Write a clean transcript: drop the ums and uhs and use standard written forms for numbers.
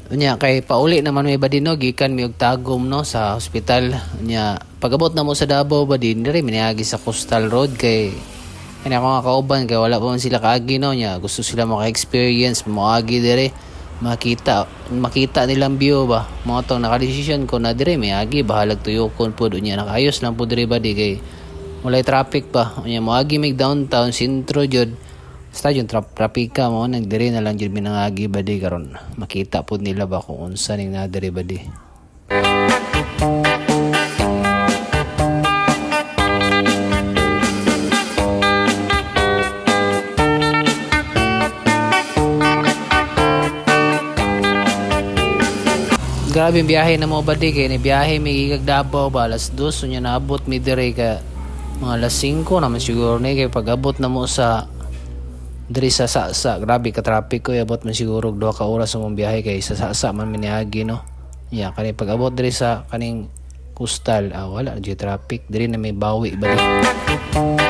Unya kay pauli naman may badi no gikan mi og tagom no sa ospital. Unya pagabot na mo sa Davao badi diri miniagi sa Coastal Road kay kani ako nga kauban kay wala pa man sila kaagi no nya gusto sila maka-experience moagi diri makita nilang view ba mo tong naka-decision ko na diri may agi bahalag tuyokon pud unya nakaayos lang pud diri badi kay walay traffic pa unya moagi mig downtown sentro jud basta yung trapika mo nagdiri na lang jud minangagi badi karon makita pud nila ba kung unsa ning nadiri badi. Grabe yung biyahe na mo badi kay ni biyahe mi gigag Davao ba alas 2 unya naabot mi diri ka mga alas 5 naman siguro ni kay pag-abot na mo sa diri sa grabe ka traffic ko abot man siguro 2 ka oras sa mong biyahe kay sa man miniagi no ya kani pag-abot diri sa kaning coastal wala na traffic diri na may bawi bali.